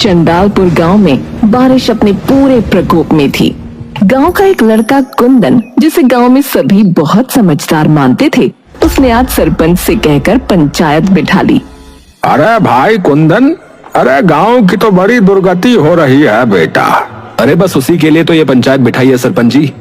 चंडालपुर गांव में बारिश अपने पूरे प्रकोप में थी। गांव का एक लड़का कुंदन, जिसे गांव में सभी बहुत समझदार मानते थे, उसने आज सरपंच से कहकर पंचायत बिठा ली। अरे भाई कुंदन, अरे गांव की तो बड़ी दुर्गति हो रही है बेटा। अरे बस उसी के लिए तो ये पंचायत बिठाई है सरपंच जी।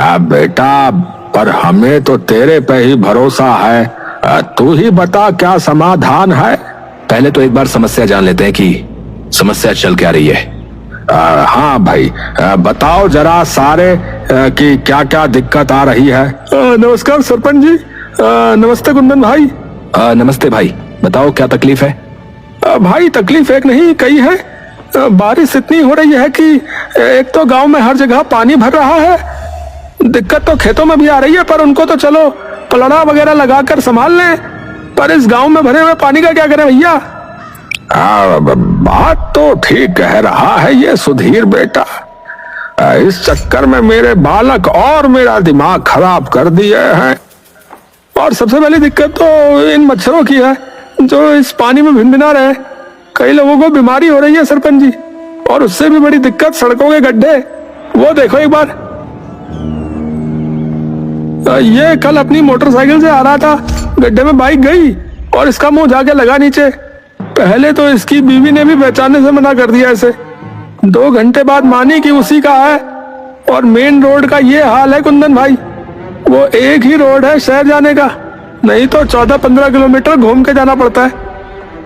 अब बेटा, पर हमें तो तेरे पे ही भरोसा है। तू ही बता क्या समाधान है। पहले तो एक बार समस्या जान लेते हैं कि समस्या चल क्या रही है। हाँ भाई, बताओ जरा सारे कि क्या क्या दिक्कत आ रही है। नमस्कार सरपंच जी। नमस्ते कुंदन भाई। नमस्ते भाई, बताओ क्या तकलीफ है। भाई तकलीफ एक नहीं कई है। बारिश इतनी हो रही है कि एक तो गांव में हर जगह पानी भर रहा है। दिक्कत तो खेतों में भी आ रही है, पर उनको तो चलो पलड़ा वगैरह लगाकर संभाल लें, पर इस गांव में भरे हुए पानी का क्या करें भैया। बात तो ठीक कह रहा है ये सुधीर बेटा। इस चक्कर में मेरे बालक और मेरा दिमाग खराब कर दिए हैं। और सबसे पहली दिक्कत तो इन मच्छरों की है जो इस पानी में भिनभिना रहे। कई लोगों को बीमारी हो रही है सरपंच जी। और उससे भी बड़ी दिक्कत सड़कों के गड्ढे। वो देखो एक बार, ये कल अपनी मोटरसाइकिल से आ रहा था, गड्ढे में बाइक गई और इसका मुंह जाके लगा नीचे। पहले तो इसकी बीवी ने भी पहचानने से मना कर दिया इसे। 2 घंटे बाद मानी कि उसी का है। और मेन रोड का ये हाल है कुंदन भाई, वो एक ही रोड है शहर जाने का, नहीं तो 14-15 किलोमीटर घूम के जाना पड़ता है।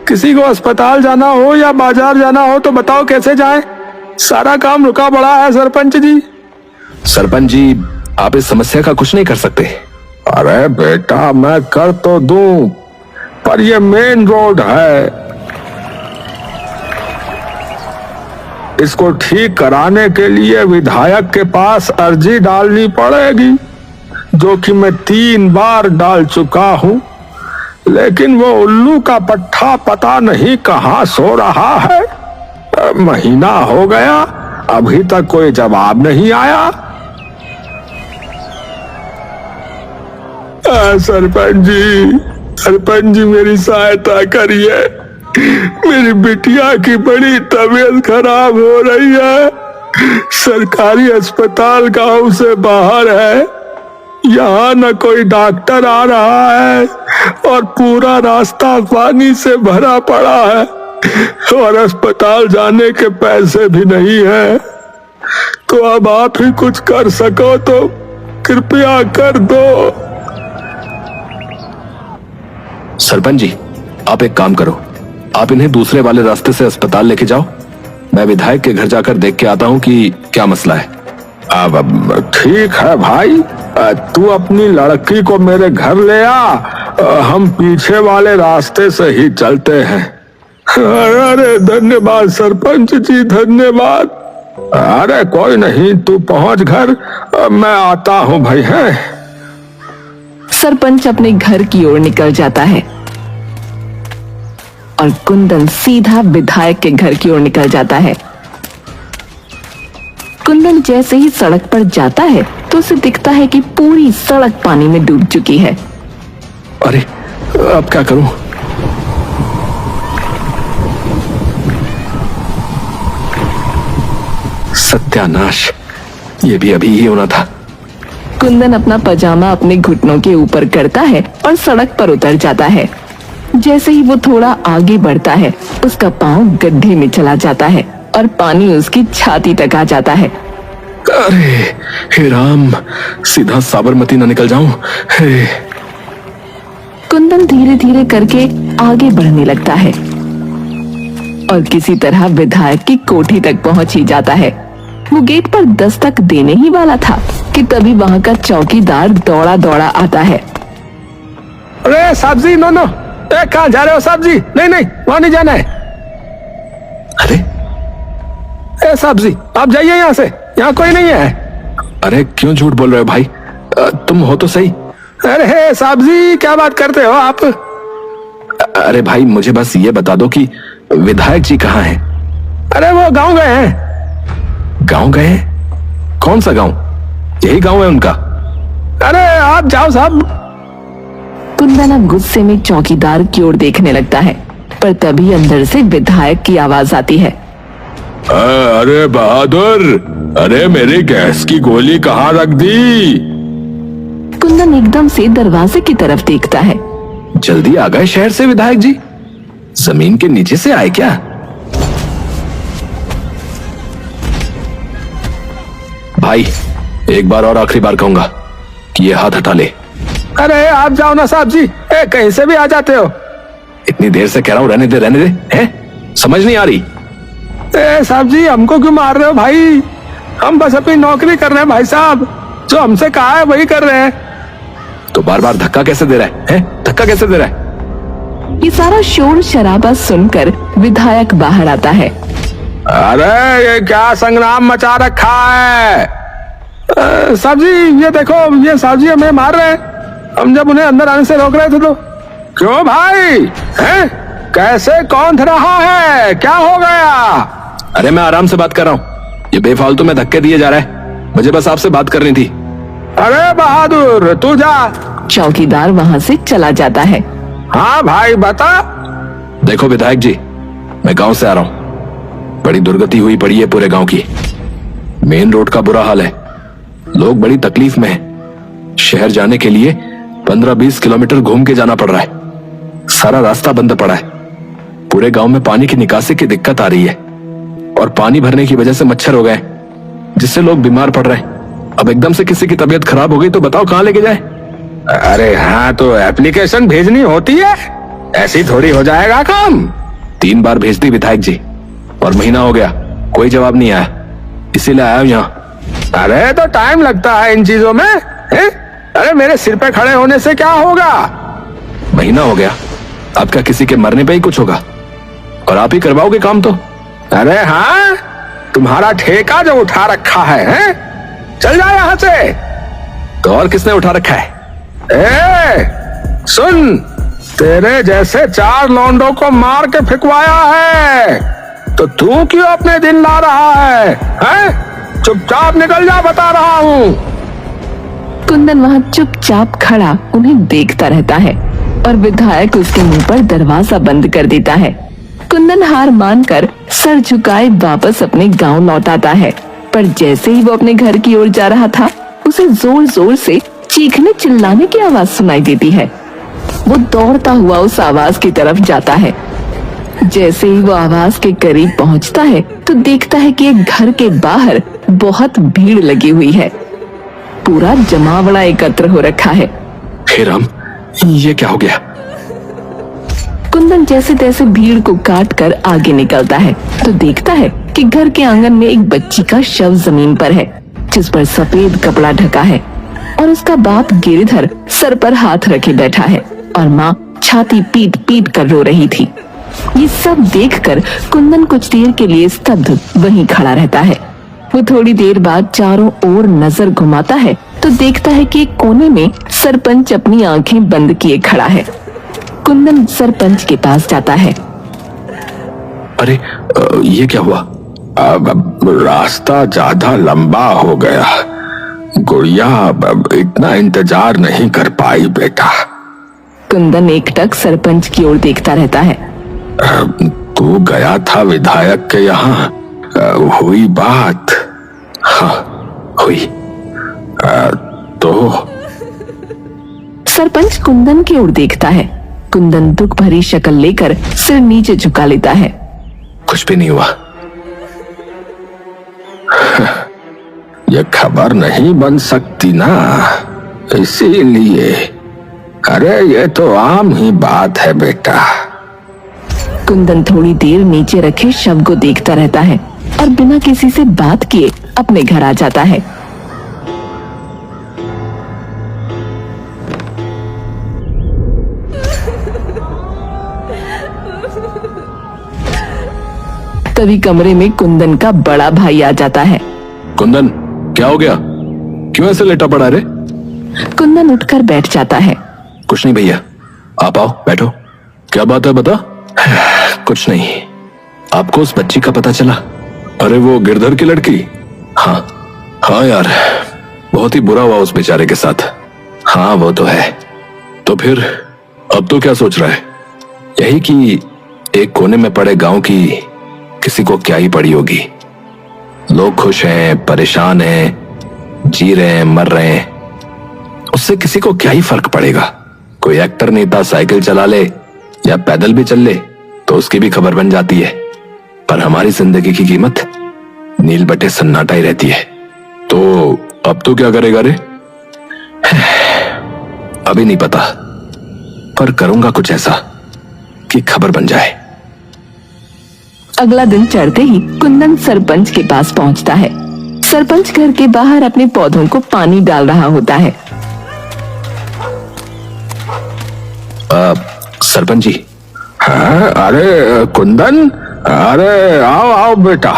किसी को अस्पताल जाना हो या बाजार जाना हो तो बताओ कैसे जाएं। सारा काम रुका पड़ा है सरपंच जी। सरपंच जी, आप इस समस्या का कुछ नहीं कर सकते। अरे बेटा, मैं कर तो दूं, पर ये मेन रोड है। इसको ठीक कराने के लिए विधायक के पास अर्जी डालनी पड़ेगी, जो कि मैं 3 बार डाल चुका हूं। लेकिन वो उल्लू का पट्टा पता नहीं कहां सो रहा है। महीना हो गया, अभी तक कोई जवाब नहीं आया। सरपंच जी मेरी सहायता करिए। मेरी बिटिया की बड़ी तबीयत खराब हो रही है। सरकारी अस्पताल गांव से बाहर है, यहाँ न कोई डॉक्टर आ रहा है और पूरा रास्ता पानी से भरा पड़ा है और अस्पताल जाने के पैसे भी नहीं है। तो अब आप ही कुछ कर सको तो कृपया कर दो। सरपंच जी, आप एक काम करो, आप इन्हें दूसरे वाले रास्ते से अस्पताल लेके जाओ। मैं विधायक के घर जाकर देख के आता हूँ कि क्या मसला है। अब ठीक है भाई, तू अपनी लड़की को मेरे घर ले आ, हम पीछे वाले रास्ते से ही चलते हैं। अरे धन्यवाद सरपंच जी, धन्यवाद। अरे कोई नहीं, तू पहुंच घर, मैं आता हूँ भाई। है सरपंच अपने घर की ओर निकल जाता है और कुंदन सीधा विधायक के घर की ओर निकल जाता है। कुंदन जैसे ही सड़क पर जाता है तो उसे दिखता है कि पूरी सड़क पानी में डूब चुकी है। अरे अब क्या करूं? सत्यानाश, ये भी अभी ही होना था। कुंदन अपना पजामा अपने घुटनों के ऊपर करता है और सड़क पर उतर जाता है। जैसे ही वो थोड़ा आगे बढ़ता है, उसका पांव गड्ढे में चला जाता है और पानी उसकी छाती तक आ जाता है। अरे हे राम, सीधा साबरमती ना निकल जाऊं। हे। कुंदन धीरे धीरे करके आगे बढ़ने लगता है और किसी तरह विधायक की कोठी तक पहुंच ही जाता है। वो गेट पर दस्तक देने ही वाला था कि तभी वहां का चौकीदार दौड़ा दौड़ा आता है। अरे साहब जी, नो नो, कहाँ जा रहे हो साहब जी? नहीं नहीं, वहां नहीं जाना है। अरे साहब जी, आप जाइए यहाँ से, यहाँ कोई नहीं है। अरे क्यों झूठ बोल रहे हो भाई? तुम हो तो सही। अरे साहब जी, क्या बात करते हो आप? अरे भाई, मुझे बस ये बता दो कि विधायक जी कहाँ हैं? अरे वो गांव गए हैं। गांव गए? कौन सा गांव? यही गांव है उनका? अरे आप जाओ साहब। कुंदन अब गुस्से में चौकीदार की ओर देखने लगता है, पर तभी अंदर से विधायक की आवाज आती है। अरे बहादुर, अरे मेरी गैस की गोली कहाँ रख दी? कुंदन एकदम से दरवाजे की तरफ देखता है। जल्दी आ गए शहर से विधायक जी? जमीन के नीचे से आए क्या? भाई, एक बार और आखिरी बार कहूंगा कि ये हाथ हटा ले। अरे आप जाओ ना साहब जी, कहीं से भी आ जाते हो। इतनी देर से कह रहा हूं रहने दे रहने दे, हैं? समझ नहीं आ रही? साहब जी हमको क्यों मार रहे हो भाई? हम बस अपनी नौकरी कर रहे हैं भाई साहब, जो हमसे कहा है वही कर रहे हैं। तो बार बार धक्का कैसे दे रहा है? धक्का कैसे दे रहा है? ये सारा शोर शराबा सुनकर विधायक बाहर आता है। अरे ये क्या संग्राम मचा रखा है? साहब जी ये देखो, ये साहब जी हमें मार रहे हैं। हम जब उन्हें अंदर आने से रोक रहे थे तो। क्यों भाई, हैं? कैसे कौन रहा है? क्या हो गया? अरे मैं आराम से बात कर रहा हूँ, ये बेफालतू में धक्के दिए जा रहा है। मुझे बस आपसे बात करनी थी। अरे बहादुर तू जा। चौकीदार वहाँ से चला जाता है। हाँ भाई बता। देखो विधायक जी, मैं गांव से आ रहा हूँ। बड़ी दुर्गति हुई पड़ी है पूरे गांव की। मेन रोड का बुरा हाल है, लोग बड़ी तकलीफ में हैं। शहर जाने के लिए 15-20 किलोमीटर घूम के जाना पड़ रहा है। सारा रास्ता बंद पड़ा है। पूरे गांव में पानी की निकासी की दिक्कत आ रही है और पानी भरने की वजह से मच्छर हो गए, जिससे लोग बीमार पड़ रहे हैं। अब एकदम से किसी की तबीयत खराब हो गई तो बताओ कहां लेके जाए? अरे हाँ, तो एप्लीकेशन भेजनी होती है, ऐसी थोड़ी हो जाएगा काम। 3 बार भेज दी विधायक जी और महीना हो गया, कोई जवाब नहीं आया, इसीलिए आया हूं यहाँ। अरे तो टाइम लगता है इन चीजों में, है? अरे मेरे सिर पे खड़े होने से क्या होगा? महीना हो गया, आपका किसी के मरने पे ही कुछ होगा और आप ही करवाओगे काम तो? अरे हाँ, तुम्हारा ठेका जो उठा रखा है? चल जा यहाँ से। तो और किसने उठा रखा है? सुन, तेरे जैसे 4 लौंडों को मार के फिकवाया है, तो तू क्यों अपने दिन ला रहा है? चुपचाप निकल जा, बता रहा हूँ। कुंदन वहाँ चुपचाप खड़ा उन्हें देखता रहता है और विधायक उसके मुंह पर दरवाजा बंद कर देता है। कुंदन हार मानकर सर झुकाए वापस अपने गांव लौट आता है, पर जैसे ही वो अपने घर की ओर जा रहा था, उसे जोर जोर से चीखने चिल्लाने की आवाज सुनाई देती है। वो दौड़ता हुआ उस आवाज की तरफ जाता है। जैसे ही वो आवाज के करीब पहुंचता है तो देखता है कि एक घर के बाहर बहुत भीड़ लगी हुई है। पूरा जमावड़ा एकत्र हो रखा है। हे राम, ये क्या हो गया? कुंदन जैसे तैसे भीड़ को काट कर आगे निकलता है तो देखता है कि घर के आंगन में एक बच्ची का शव जमीन पर है, जिस पर सफेद कपड़ा ढका है और उसका बाप गिरधर सर पर हाथ रखे बैठा है और माँ छाती पीट पीट कर रो रही थी। ये सब देखकर कुंदन कुछ देर के लिए स्तब्ध वहीं खड़ा रहता है। वो थोड़ी देर बाद चारों ओर नजर घुमाता है तो देखता है कि एक कोने में सरपंच अपनी आंखें बंद किए खड़ा है। कुंदन सरपंच के पास जाता है। अरे ये क्या हुआ? अब रास्ता ज्यादा लंबा हो गया, गुड़िया अब इतना इंतजार नहीं कर पाई बेटा। कुंदन एकटक सरपंच की ओर देखता रहता है। तू गया था विधायक के यहाँ, हुई बात? हाँ हुई। तो सरपंच कुंदन की ओर देखता है। कुंदन दुख भरी शक्ल लेकर सिर नीचे झुका लेता है। कुछ भी नहीं हुआ। ये खबर नहीं बन सकती ना, इसीलिए। अरे ये तो आम ही बात है बेटा। कुंदन थोड़ी देर नीचे रखे शव को देखता रहता है और बिना किसी से बात किए अपने घर आ जाता है। तभी कमरे में कुंदन का बड़ा भाई आ जाता है। कुंदन, क्या हो गया? क्यों ऐसे लेटा पड़ा रे? कुंदन उठकर बैठ जाता है। कुछ नहीं भैया, आप आओ बैठो। क्या बात है बता? कुछ नहीं। आपको उस बच्ची का पता चला? अरे वो गिरधर की लड़की? हाँ यार, बहुत ही बुरा हुआ उस बेचारे के साथ। हाँ वो तो है। तो फिर अब तो क्या सोच रहा है? यही कि एक कोने में पड़े गांव की किसी को क्या ही पड़ी होगी। लोग खुश हैं, परेशान हैं, जी रहे हैं, मर रहे हैं, उससे किसी को क्या ही फर्क पड़ेगा। कोई एक्टर नेता साइकिल चला ले या पैदल भी चल ले तो उसकी भी खबर बन जाती है। पर हमारी जिंदगी की कीमत नील बटे सन्नाटा ही रहती है। तो अब तो क्या करेगा रे? अभी नहीं पता, पर करूंगा कुछ ऐसा कि खबर बन जाए। अगला दिन चढ़ते ही कुंदन सरपंच के पास पहुंचता है। सरपंच घर के बाहर अपने पौधों को पानी डाल रहा होता है। सरपंच जी। हाँ, अरे कुंदन, अरे आओ आओ बेटा,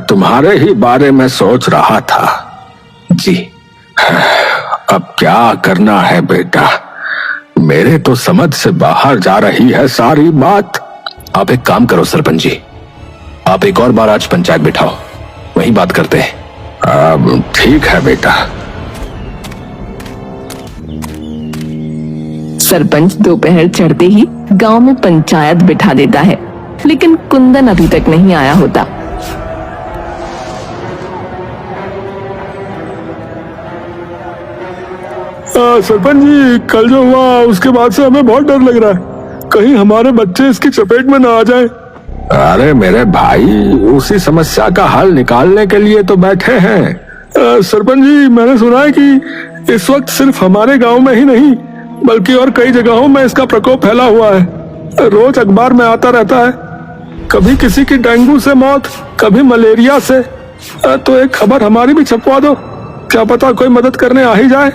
तुम्हारे ही बारे में सोच रहा था। जी। अब क्या करना है बेटा? मेरे तो समझ से बाहर जा रही है सारी बात। आप एक काम करो सरपंच जी, आप एक और बार आज पंचायत बिठाओ, वहीं बात करते हैं। अब ठीक है बेटा। सरपंच दोपहर चढ़ते ही गांव में पंचायत बिठा देता है, लेकिन कुंदन अभी तक नहीं आया होता। सरपंच जी, कल जो हुआ उसके बाद से हमें बहुत डर लग रहा है, कहीं हमारे बच्चे इसकी चपेट में ना आ जाएं। अरे मेरे भाई, उसी समस्या का हल निकालने के लिए तो बैठे हैं। सरपंच जी, मैंने सुना है कि इस वक्त सिर्फ हमारे गांव में ही नहीं बल्कि और कई जगहों में इसका प्रकोप फैला हुआ है। रोज अखबार में आता रहता है, कभी किसी की डेंगू से मौत, कभी मलेरिया से। तो एक खबर हमारी भी छपवा दो, क्या पता कोई मदद करने आ ही जाए।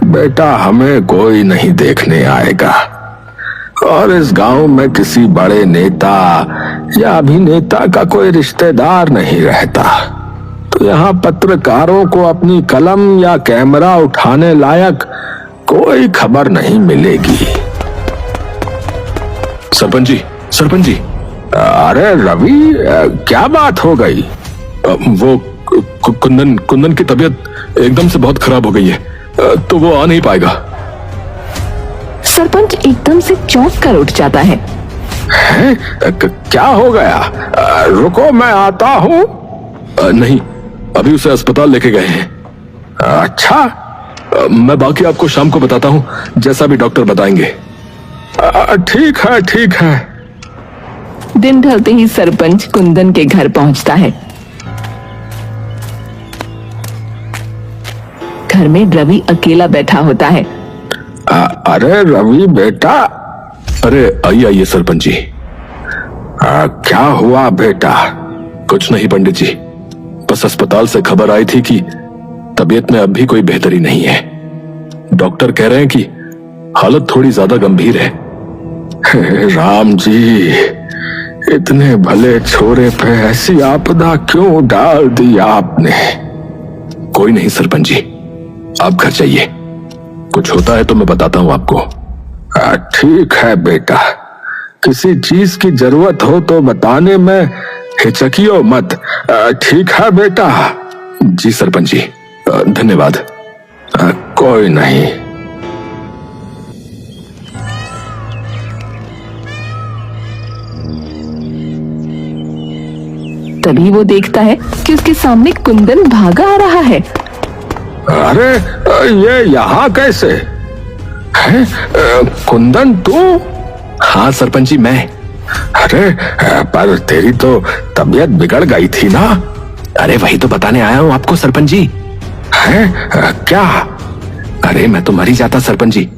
बेटा, हमें कोई नहीं देखने आएगा और इस गांव में किसी बड़े नेता या अभिनेता का कोई रिश्तेदार नहीं रहता, तो यहाँ पत्रकारों को अपनी कलम या कैमरा उठाने लायक कोई खबर नहीं मिलेगी। सरपंच जी, सरपंच जी। अरे रवि, क्या बात हो गई? वो कुंदन की तबीयत एकदम से बहुत खराब हो गई है, तो वो आ नहीं पाएगा। सरपंच एकदम से चौंक कर उठ जाता है। क्या हो गया? रुको, मैं आता हूँ। नहीं, अभी उसे अस्पताल लेके गए हैं। अच्छा, मैं बाकी आपको शाम को बताता हूँ, जैसा भी डॉक्टर बताएंगे। ठीक है, ठीक है। दिन ढलते ही सरपंच कुंदन के घर पहुंचता है। घर में रवि अकेला बैठा होता है। अरे रवि बेटा। अरे आइए आइए सरपंच जी। क्या हुआ बेटा? कुछ नहीं पंडित जी, बस अस्पताल से खबर आई थी कि तबीयत में अब भी कोई बेहतरी नहीं है। डॉक्टर कह रहे हैं कि हालत थोड़ी ज्यादा गंभीर है। राम जी, इतने भले छोरे पे ऐसी आपदा क्यों डाल दी आपने? कोई नहीं सरपंच जी, आप घर जाइए, कुछ होता है तो मैं बताता हूँ आपको। ठीक है बेटा, किसी चीज की जरूरत हो तो बताने में हिचकियो मत। ठीक है बेटा। जी सरपंच जी, धन्यवाद। कोई नहीं। तभी वो देखता है कि उसके सामने कुंदन भागा आ रहा है। अरे ये यहाँ कैसे है? कुंदन तू? हाँ सरपंच जी, मैं। अरे पर तेरी तो तबीयत बिगड़ गई थी ना? अरे वही तो बताने आया हूँ आपको सरपंच जी। है क्या? अरे मैं तो मर ही जाता सरपंच जी,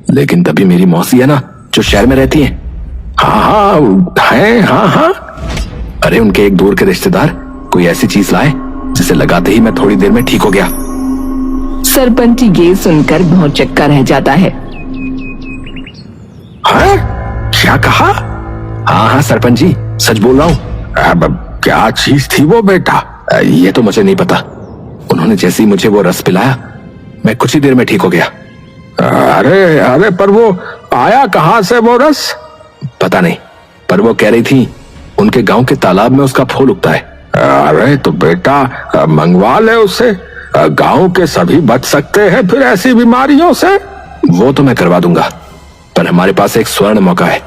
लेकिन तभी मेरी मौसी है ना, जो शहर में रहती है। हाँ है, हाँ हाँ। अरे उनके एक दूर के रिश्तेदार कोई ऐसी चीज लाए जिसे लगाते ही मैं थोड़ी देर में ठीक हो गया। सरपंच ये सुनकर भौचक्का रह जाता है। क्या कहा? हाँ हाँ सरपंच जी, सच बोल रहा हूँ। अब क्या चीज थी वो बेटा? ये तो मुझे नहीं पता, उन्होंने जैसे ही मुझे वो रस पिलाया मैं कुछ ही देर में ठीक हो गया। अरे अरे पर वो आया कहाँ से वो रस? पता नहीं, पर वो कह रही थी उनके गांव के तालाब में उसका फूल उगता है। अरे तो बेटा मंगवा ले उसे, गांव के सभी बच सकते हैं फिर ऐसी बीमारियों से। वो तो मैं करवा दूंगा, पर हमारे पास एक स्वर्ण मौका है,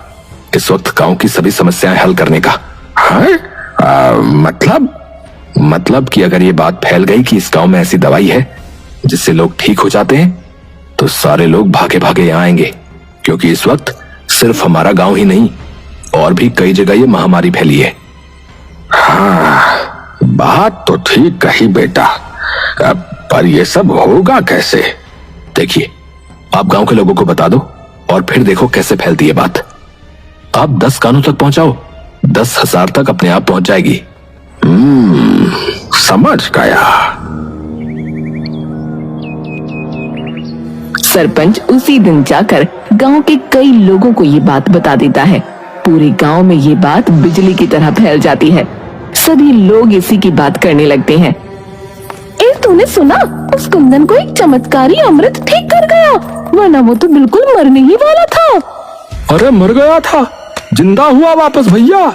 इस वक्त गांव की सभी समस्याएं हल करने का। है? मतलब कि अगर ये बात फैल गई कि इस गांव में ऐसी दवाई है जिससे लोग ठीक हो जाते हैं, तो सारे लोग भागे भागे यहाँ आएंगे, क्योंकि इस वक्त सिर्फ हमारा गांव ही नहीं और भी कई जगह ये महामारी फैली है। हाँ, बात तो ठीक कही बेटा, पर ये सब होगा कैसे? देखिए, आप गांव के लोगों को बता दो और फिर देखो कैसे फैलती है बात। आप 10 कानों तक पहुंचाओ, 10,000 तक अपने आप पहुंच जाएगी। समझ गया। सरपंच उसी दिन जाकर गांव के कई लोगों को ये बात बता देता है। पूरे गांव में ये बात बिजली की तरह फैल जाती है। सभी लोग इसी की बात करने लगते हैं। तूने सुना, उस कुंदन को एक चमत्कारी अमृत ठीक कर गया, वरना वो तो बिल्कुल मरने ही वाला था। अरे मर गया था, जिंदा हुआ वापस भैया।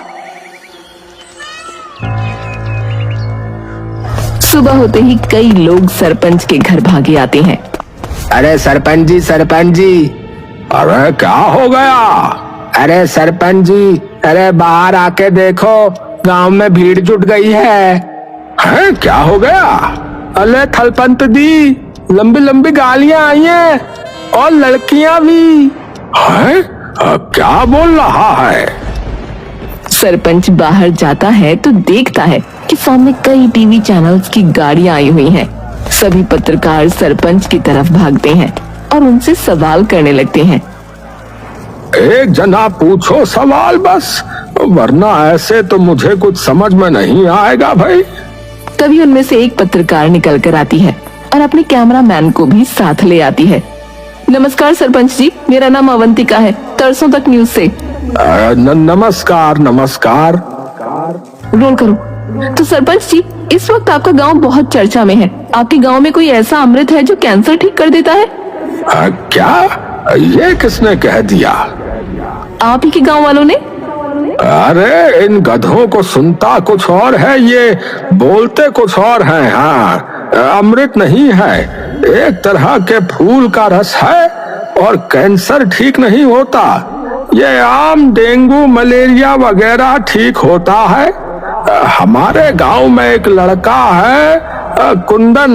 सुबह होते ही कई लोग सरपंच के घर भागे आते हैं। अरे सरपंच जी। अरे क्या हो गया? अरे सरपंच जी, अरे बाहर आके देखो, गांव में भीड़ जुट गई है। हैं, क्या हो गया? अरे थलपंत दी, लंबी लंबी गालियां आई हैं और लड़कियां भी। हैं? क्या बोल रहा है? सरपंच बाहर जाता है तो देखता है कि सामने कई टीवी चैनल्स की गाड़ियां आई हुई हैं। सभी पत्रकार सरपंच की तरफ भागते हैं और उनसे सवाल करने लगते हैं। एक जना पूछो सवाल बस, वरना ऐसे तो मुझे कुछ समझ में नहीं आएगा भाई। तभी उनमें से एक पत्रकार निकल कर आती है और अपने कैमरामैन को भी साथ ले आती है। नमस्कार सरपंच जी, मेरा नाम अवंतिका है, तरसों तक न्यूज से। नमस्कार। रोल करो। तो सरपंच जी, इस वक्त आपका गांव बहुत चर्चा में है। आपके गांव में कोई ऐसा अमृत है जो कैंसर ठीक कर देता है? क्या? ये किसने कह दिया? आप ही के गांव वालों ने। अरे इन गधों को सुनता कुछ और है, ये बोलते कुछ और हैं। हाँ, अमृत नहीं है, एक तरह के फूल का रस है और कैंसर ठीक नहीं होता। ये आम डेंगू मलेरिया वगैरह ठीक होता है। हमारे गांव में एक लड़का है कुंदन,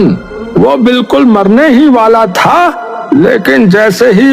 वो बिल्कुल मरने ही वाला था, लेकिन जैसे ही